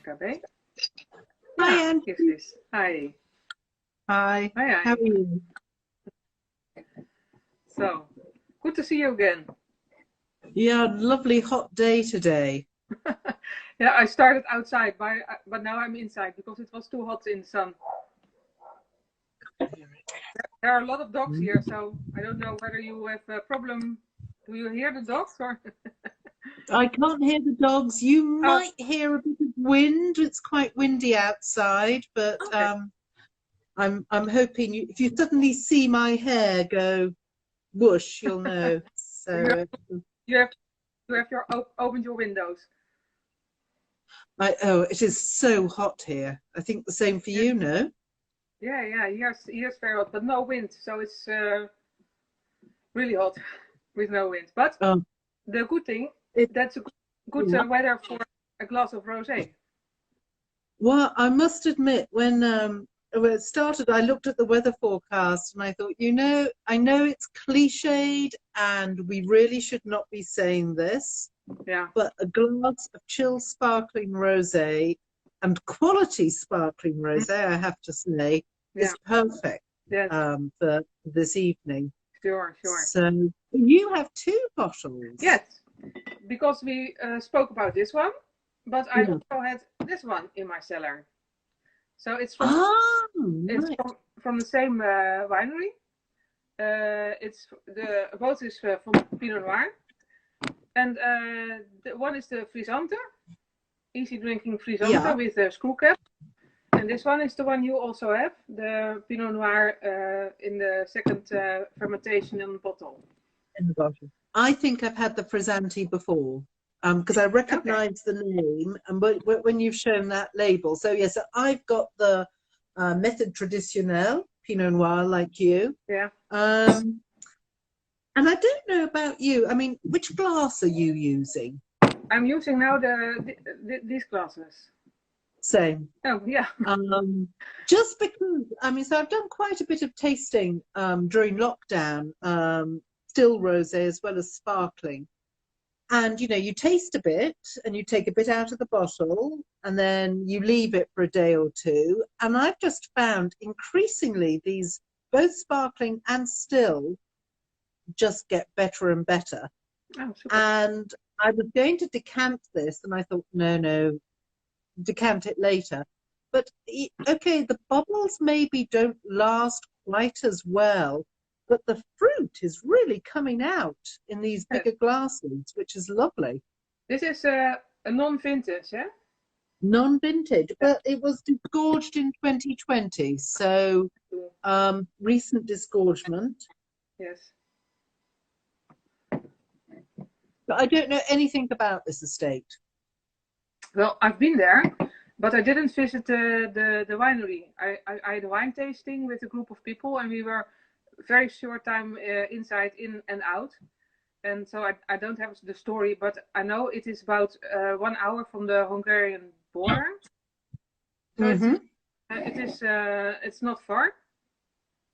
KB. Hi, Ja, Anne. is this. Hi. Hi. Hi, How hi. are you? So, good to see you again. Yeah, lovely hot day today. Yeah, I started outside, but now I'm inside because it was too hot in the sun. There are a lot of dogs here, so I don't know whether you have a problem. Do you hear the dogs or? I can't hear the dogs. You Oh, might hear a bit of wind. It's quite windy outside, but okay. I'm hoping if you suddenly see my hair go whoosh, you'll know. You have So you have you have opened your windows. it is so hot here. I think the same for Yeah, you, no? yeah. Here's very hot, but no wind, so it's really hot with no wind. But Um, the good thing, it, that's a good yeah. weather for a glass of rosé. Well, I must admit, when it started, I looked at the weather forecast and I thought, I know it's cliched and we really should not be saying this, Yeah, but a glass of chill sparkling rosé and quality sparkling mm, rosé, I have to say, yeah, is perfect yes, for this evening. sure. So you have two bottles. Yes, because we spoke about this one, but I Yeah. also had this one in my cellar. So Ah, it's right. from the same winery. It's the both is from Pinot Noir, and the one is the Frisante, easy drinking Frisante Yeah. with a screw cap. And this one is the one you also have, the Pinot Noir in the second fermentation in the bottle. In the bottle. I think I've had the Frisanti before because I Okay. recognise the name and when you've shown that label. So yes, I've got the Method Traditionnel Pinot Noir like you. Yeah. Um, and I don't know about you. I mean, which glass are you using? I'm using now these glasses. Same. Oh, yeah. Um, just because, I mean, so I've done quite a bit of tasting during lockdown, still rosé as well as sparkling. And you taste a bit and you take a bit out of the bottle and then you leave it for a day or two. And I've just found increasingly these both sparkling and still just get better and better. Oh, super. And I was going to decant this and I thought, no, decant it later. But okay, the bubbles maybe don't last quite as well, but the fruit is really coming out in these Yes. bigger glasses, which is lovely. This is a non-vintage, yeah? Non-vintage, but it was disgorged in 2020, so Cool. recent disgorgement. Yes. But I don't know anything about this estate. Well, I've been there, but I didn't visit the winery. I had a wine tasting with a group of people, and we were very short time inside, in and out. And so I don't have the story, but I know it is about 1 hour from the Hungarian border. So Mm-hmm. it's not far,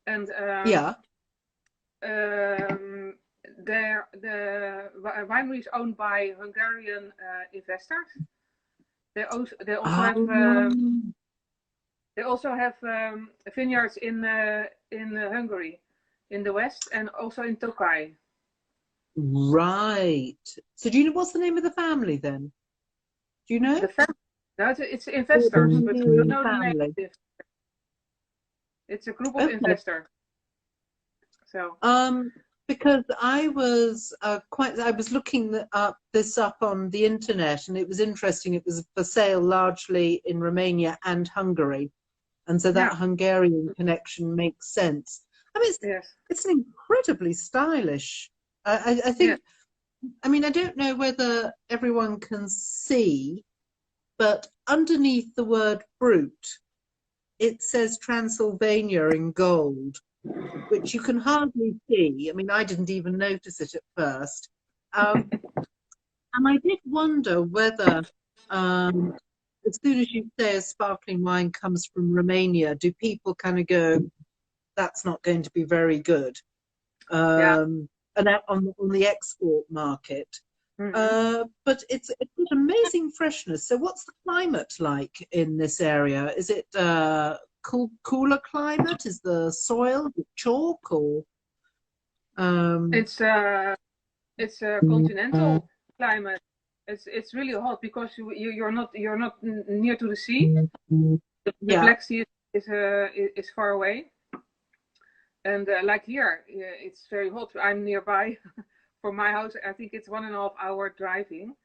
and Yeah. the winery is owned by Hungarian investors. Um, They also have vineyards in Hungary, in the west, and also in Tokaj. right. So do you know what's the name of the family then? Do you know? The family, no, it's Or the investors, but I don't Hungarian know the name. family. It's a group of Okay. investors. So Because I was looking this up on the internet, and it was interesting. It was for sale largely in Romania and Hungary, and so yeah, that Hungarian connection makes sense. I mean, yes, it's an incredibly stylish. I yes, think. I mean, I don't know whether everyone can see, but underneath the word fruit, it says Transylvania in gold, which you can hardly see. I mean, I didn't even notice it at first. And I did wonder whether, as soon as you say a sparkling wine comes from Romania, do people kind of go, that's not going to be very good? yeah. And that on the export market. But it's got amazing freshness. So what's the climate like in this area? Is it cooler climate? Is the soil chalk or? It's a continental climate. It's really hot because you're not near to the sea. The Black Sea is far away, and like here, it's very hot. I'm nearby. From my house, I think it's 1.5 hour driving.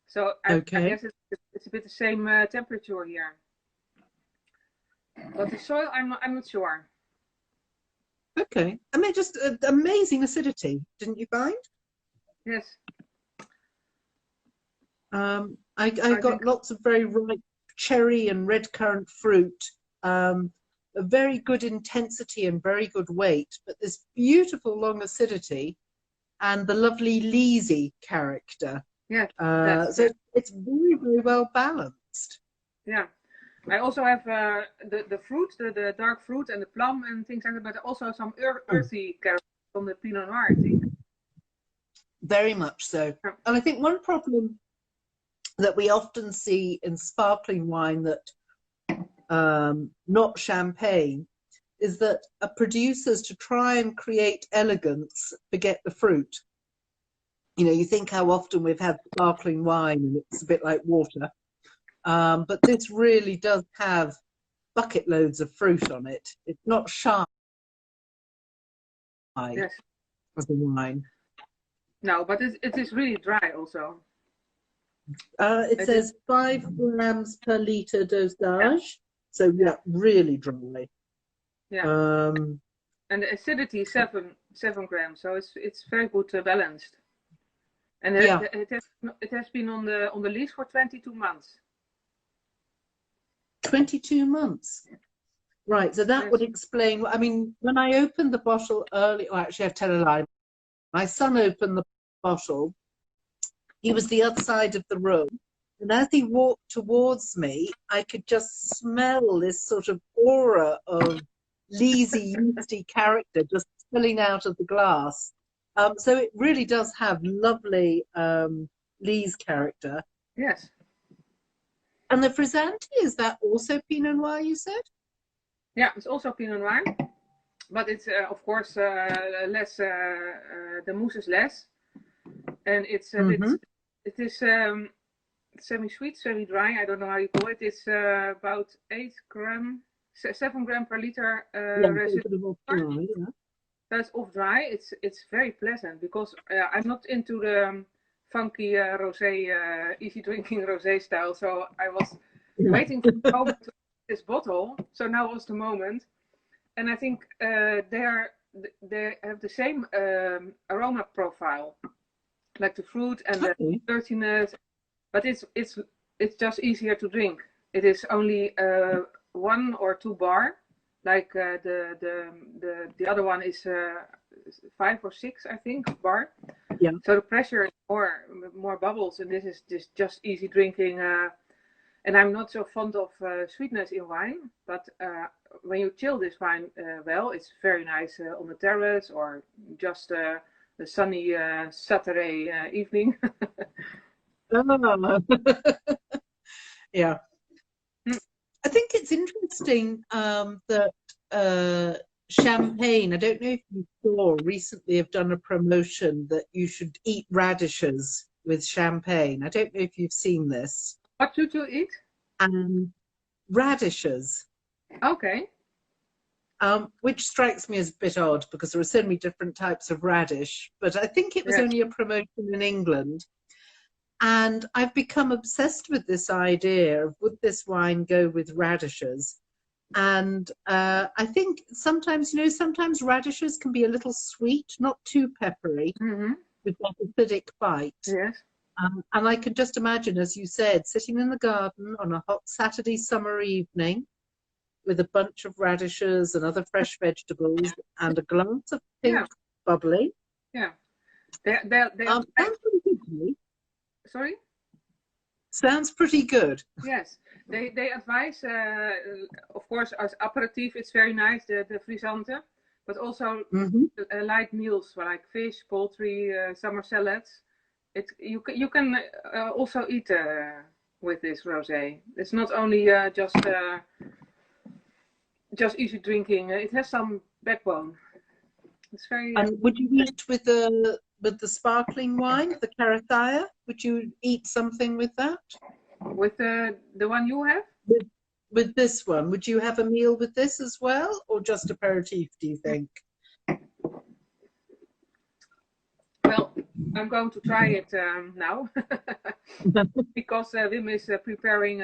So I guess it's a bit the same temperature here. But the soil, I'm not sure. Okay. I mean, just amazing acidity, didn't you find? Yes. I got lots of very ripe cherry and red currant fruit. A very good intensity and very good weight, but this beautiful long acidity and the lovely leesy character. Yeah. So it's very, very well balanced. Yeah. I also have the fruit, the dark fruit and the plum and things like that, but also some earthy character from the Pinot Noir, I think. Very much so. Yeah. And I think one problem that we often see in sparkling wine that not champagne is that producers, to try and create elegance, forget the fruit. You know, you think how often we've had sparkling wine and it's a bit like water. But this really does have bucket loads of fruit on it. It's not shy as a wine. No, but it is really dry also. It says 5 grams per litre dosage. So yeah, really dry. Yeah. And the acidity is 7 grams, so it's very good balanced. And it has been on the lease for 22 months. 22 months. Right, so that would explain. I mean, when I opened the bottle early, or actually I tell a lie. My son opened the bottle. He was the other side of the room. And as he walked towards me, I could just smell this sort of aura of leesy, yeasty character just spilling out of the glass. So it really does have lovely lees character. Yes. And the frizzante, is that also Pinot Noir, you said? Yeah, it's also Pinot Noir. But it's, of course, less, the mousse is less. And it's a bit, it is semi-sweet, semi-dry. I don't know how you call it. It's about 7 grams per liter residue. So it's off dry. It's very pleasant because I'm not into the funky rosé, easy drinking rosé style. So I was waiting for the moment to this bottle. So now was the moment. And I think they have the same aroma profile, like the fruit and the earthiness. But it's just easier to drink. It is only 1 or 2 bar, like the other one is 5 or 6, I think, bar. Yeah. So the pressure is more bubbles, and this is just easy drinking. And I'm not so fond of sweetness in wine, but when you chill this wine well, it's very nice on the terrace or just a sunny Saturday evening. Yeah. I think it's interesting that champagne, I don't know if you saw recently have done a promotion that you should eat radishes with champagne. I don't know if you've seen this. What should you eat? Radishes. Okay. Which strikes me as a bit odd because there are so many different types of radish, but I think it was only a promotion in England. And I've become obsessed with this idea of, would this wine go with radishes? And I think sometimes, sometimes radishes can be a little sweet, not too peppery, with that acidic bite. Yes. And I can just imagine, as you said, sitting in the garden on a hot Saturday summer evening with a bunch of radishes and other fresh vegetables and a glass of pink bubbly. Yeah. Sorry? Sounds pretty good. Yes. They advise, of course, as aperitif, it's very nice, the frizzante, but also light meals like fish, poultry, summer salads. You can also eat with this rosé. It's not only just easy drinking. It has some backbone. It's very. And would you eat with the sparkling wine, the Carastelec? Would you eat something with that? With the one you have? With this one, would you have a meal with this as well, or just aperitif, do you think? Well, I'm going to try it now because Wim is preparing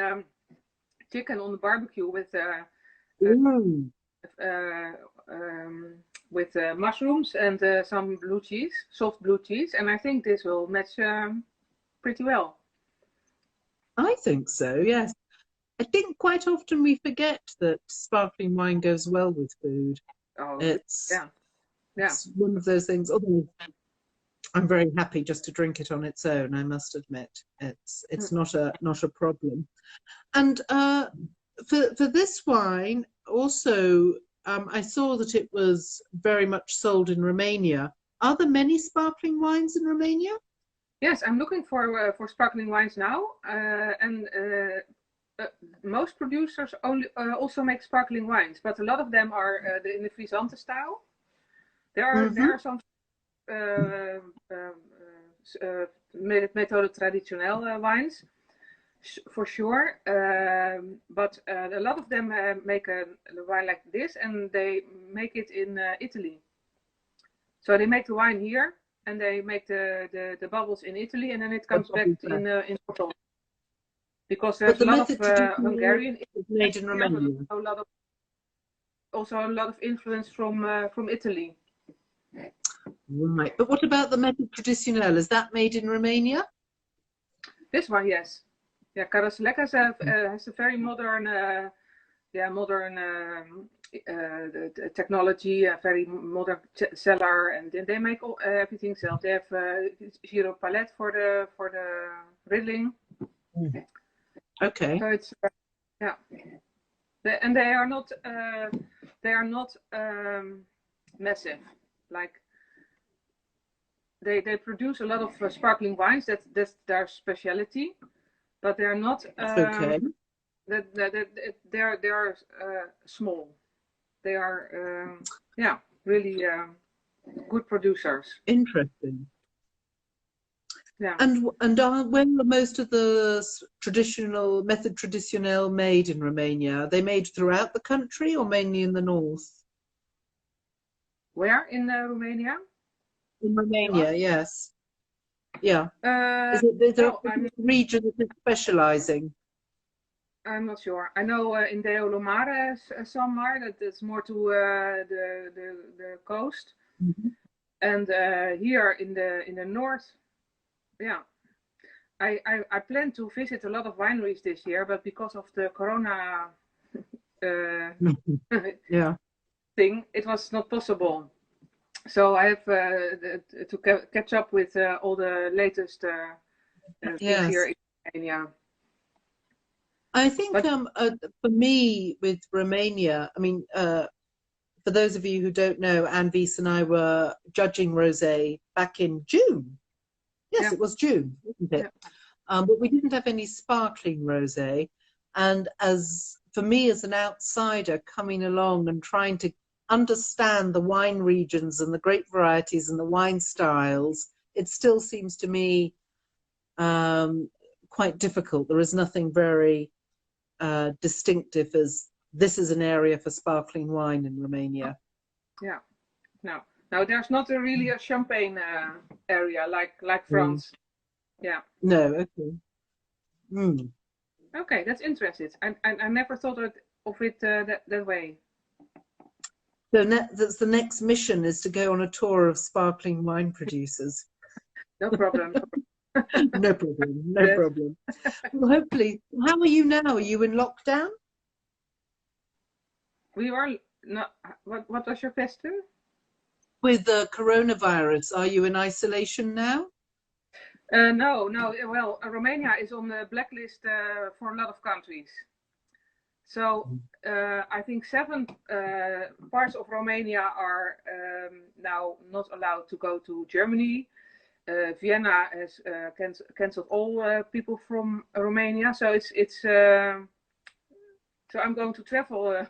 chicken on the barbecue with mushrooms and some blue cheese, soft blue cheese, and I think this will match pretty well. I think so, yes. I think quite often we forget that sparkling wine goes well with food. Oh, it's yeah. One of those things. Although I'm very happy just to drink it on its own, I must admit. It's not a problem. And for this wine, also, I saw that it was very much sold in Romania. Are there many sparkling wines in Romania? Yes, I'm looking for sparkling wines now, and most producers also make sparkling wines, but a lot of them are in the Frisante style. There are some methode traditionele wines, for sure, but a lot of them make a wine like this, and they make it in Italy. So they make the wine here, and they make the bubbles in Italy, and then it comes back in bottle. Because there's a lot of Hungarian is made in Romania. Also a lot of influence from Italy. Right, but what about the méthode traditionnelle? Is that made in Romania? This one, yes. Yeah, Carastelec has a very modern, technology, a very modern cellar, and they make everything self. They have Giro palette for the riddling. Okay. So it's and they are not massive. Like they produce a lot of sparkling wines. That's their specialty, but they are not. Okay. They are small. They are really good producers. Interesting. Yeah. And when are most of the méthode traditionnelle made in Romania? Are they made throughout the country or mainly in the north? Where in Romania? In Romania, yes. Yeah. Is there a region that is specializing? I'm not sure. I know in Deolomare some are, that it's more to the coast, and here in the north, yeah. I plan to visit a lot of wineries this year, but because of the Corona thing, it was not possible. So I have to catch up with all the latest things here in Romania. I think for me with Romania, I mean, for those of you who don't know, Anne-Wies and I were judging rosé back in June. Yes, it was June, wasn't it? But we didn't have any sparkling rosé. And for me as an outsider coming along and trying to understand the wine regions and the grape varieties and the wine styles, it still seems to me quite difficult. There is nothing very distinctive as this is an area for sparkling wine in Romania. Yeah, no, there's not really a champagne area like France. Yeah. No. Okay. Okay, that's interesting. I never thought of it that way. So that's the next mission, is to go on a tour of sparkling wine producers. No problem. No problem. No problem. Well, hopefully. How are you now? Are you in lockdown? We are not. What was your question? With the coronavirus, are you in isolation now? No. Well, Romania is on the blacklist for a lot of countries. So I think 7 parts of Romania are now not allowed to go to Germany. Vienna has cancelled all people from Romania. So so I'm going to travel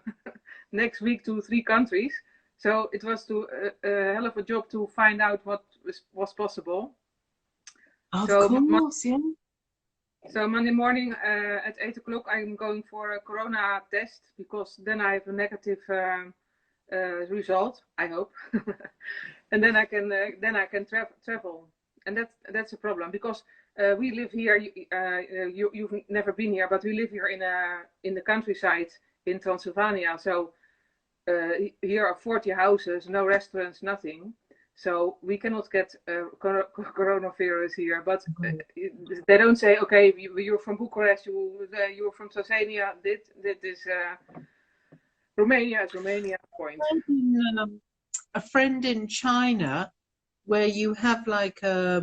next week to 3 countries. So it was a hell of a job to find out what was possible. Of course, yeah. So Monday morning at 8 o'clock, I'm going for a corona test, because then I have a negative result, I hope, and then I can travel, and that's a problem, because we live here. You've never been here, but we live here in the countryside in Transylvania. So here are 40 houses, no restaurants, nothing. So we cannot get coronavirus here, but they don't say, okay, you're from Bucharest, you're from Tanzania. That is Romania is Romania point. A friend in China, where you have like a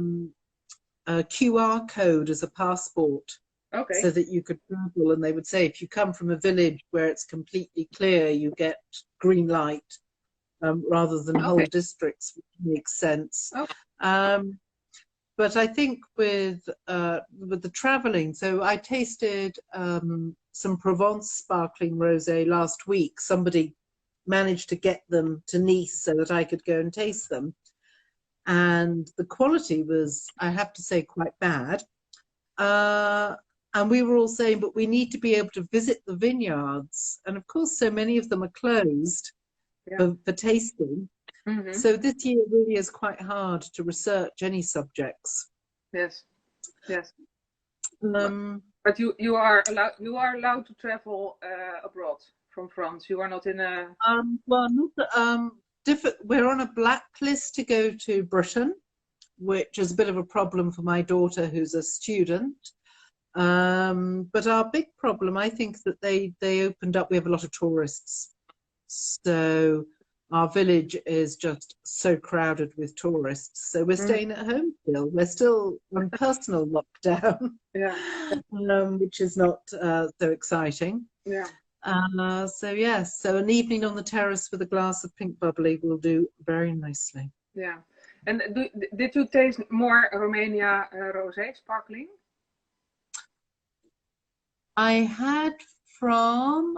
QR code as a passport, Okay. so that you could travel, and they would say if you come from a village where it's completely clear, you get green light, rather than whole districts, which makes sense. But I think with the traveling, so I tasted some Provence sparkling rosé last week. Somebody managed to get them to Nice so that I could go and taste them, and the quality was, I have to say, quite bad. And we were all saying, but we need to be able to visit the vineyards, and of course, so many of them are closed for tasting. Mm-hmm. So this year really is quite hard to research any subjects. Yes. But you are allowed to travel abroad from France. You are not in a well, not we're on a blacklist to go to Britain, which is a bit of a problem for my daughter, who's a student. But our big problem, I think, that they opened up. We have a lot of tourists. So our village is just so crowded with tourists. So we're staying at home still. We're still on personal lockdown, which is not so exciting. Yeah. So yes, so an evening on the terrace with a glass of pink bubbly will do very nicely. Yeah. And did you taste more Romania rosé sparkling? I had from,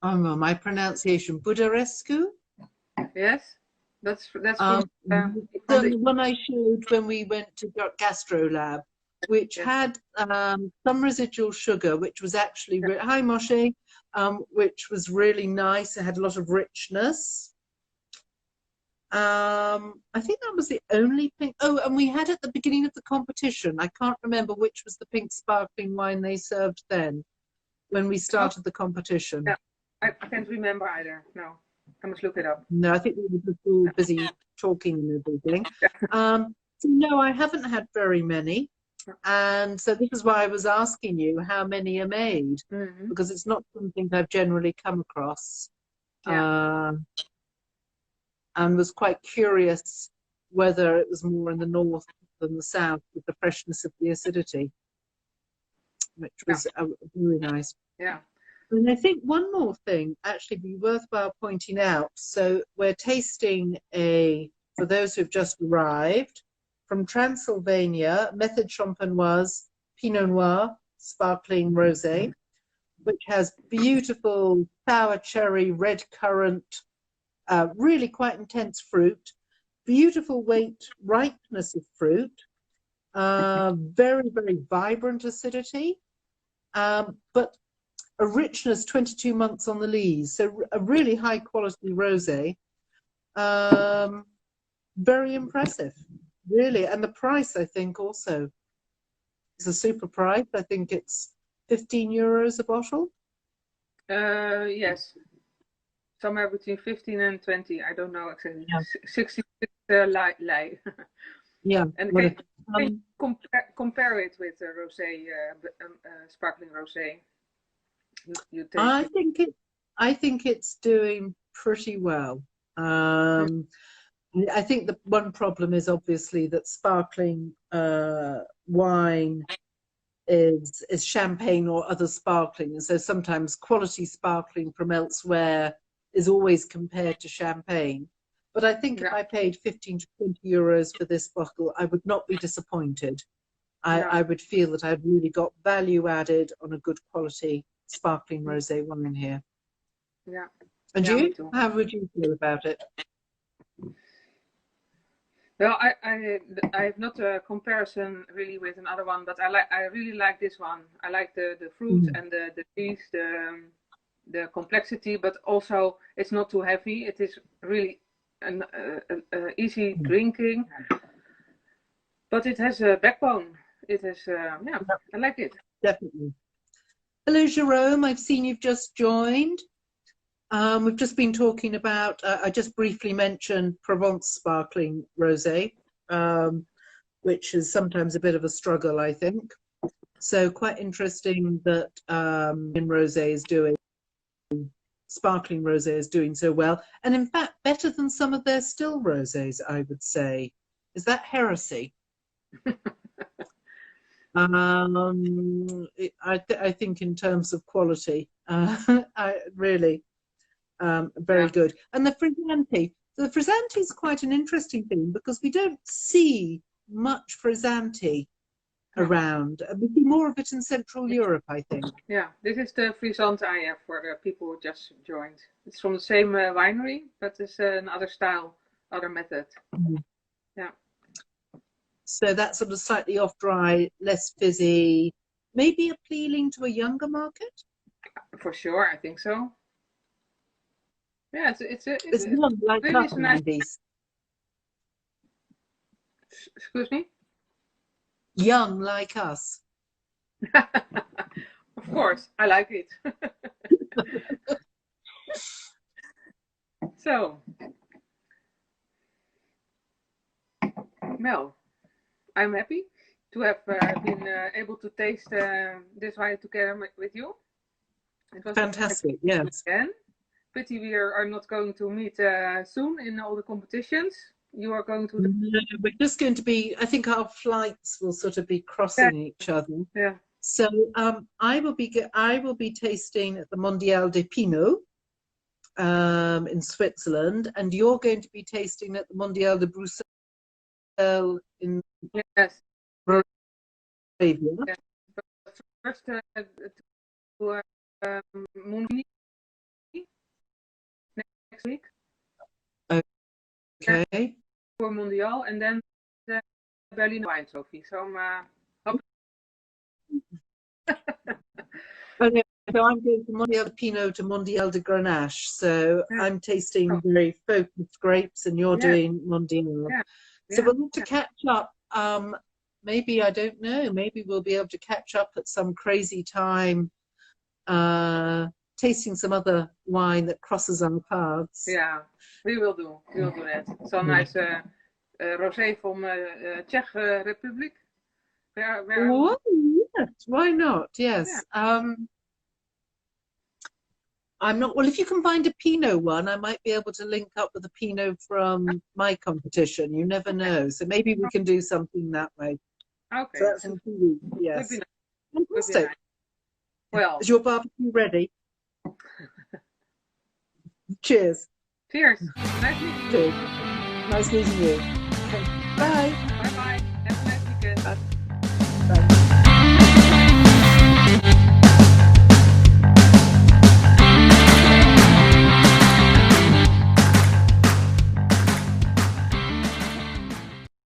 my pronunciation, Budarescu. Yes, that's the one I showed when we went to GastroLab, which had some residual sugar, which was actually hi Moshe, which was really nice. It had a lot of richness. I think that was the only pink. Oh, and we had at the beginning of the competition, I can't remember which was the pink sparkling wine they served then when we started the competition. Yeah, I can't remember either. No, I must look it up. No, I think we were just all busy talking and everything. So no, I haven't had very many. And so this is why I was asking you how many are made, because it's not something I've generally come across. And was quite curious whether it was more in the north than the south with the freshness of the acidity, which was very nice. Yeah. And I think one more thing actually be worthwhile pointing out. So we're tasting for those who've just arrived, from Transylvania, Method Champenoise Pinot Noir Sparkling Rosé, which has beautiful sour cherry, red currant, really quite intense fruit, beautiful ripeness of fruit, very, very vibrant acidity, but a richness 22 months on the lees, so a really high quality rosé. Very impressive, really. And the price, I think, also is a super price. I think it's €15 a bottle. Yes. Somewhere between 15 and 20. I don't know exactly. 66 lei. Yeah. And can you compare it with the rosé, sparkling rosé? I think it's doing pretty well. I think the one problem is obviously that sparkling wine is champagne or other sparkling, and so sometimes quality sparkling from elsewhere is always compared to champagne. But I think if I paid 15 to 20 euros for this bottle, I would not be disappointed. I would feel that I'd really got value added on a good quality sparkling rosé wine here. Yeah. And you? How would you feel about it? Well, I have not a comparison really with another one, but I really like this one. I like the fruit and the cheese, the complexity, but also it's not too heavy. It is really an easy drinking, but it has a backbone. It is I like it. Definitely. Hello, Jerome. I've seen you've just joined. We've just been talking about, I just briefly mentioned Provence sparkling rosé, which is sometimes a bit of a struggle, I think. So quite interesting that sparkling rosé is doing so well. And in fact, better than some of their still rosés, I would say. Is that heresy? I think in terms of quality, really. Very good. And the frizzante. The frizzante is quite an interesting thing because we don't see much frizzante around. We see more of it in Central Europe, I think. Yeah, this is the frizzante I have for the people who just joined. It's from the same winery, but it's another style, other method. Yeah. So that's sort of slightly off dry, less fizzy, maybe appealing to a younger market? For sure, I think so. Yeah, it's young like really us, nice. Excuse me? Young like us. Of course, I like it. So, well, I'm happy to have been able to taste this wine together with you. It was fantastic, yes. Again. Pity we are not going to meet soon in all the competitions. You are going to. No, we're just going to be. I think our flights will sort of be crossing each other. Yeah. So I will be tasting at the Mondial de Pinot in Switzerland, and you're going to be tasting at the Mondial de Bruxelles in Moravia. Yes. First to Munich next week. Okay. For Mondial, and then the Berlin Wine Trophy. So Okay, so I'm going from Mondial de Pinot to Mondial de Grenache. So I'm tasting very focused grapes, and you're doing Mondial. So we'll have to catch up. Maybe, I don't know, maybe we'll be able to catch up at some crazy time, tasting some other wine that crosses our paths. Yeah, we will do that. Some nice rosé from Czech Republic. Yes, why not? Yes. Yeah. I'm not, well, if you can find a Pinot one, I might be able to link up with a Pinot from my competition. You never know. So maybe we can do something that way. Okay. So that's in 2 weeks, yes. Fantastic. Nice. Well. Is your barbecue ready? Cheers. Cheers. Nice meeting you. Nice meeting you.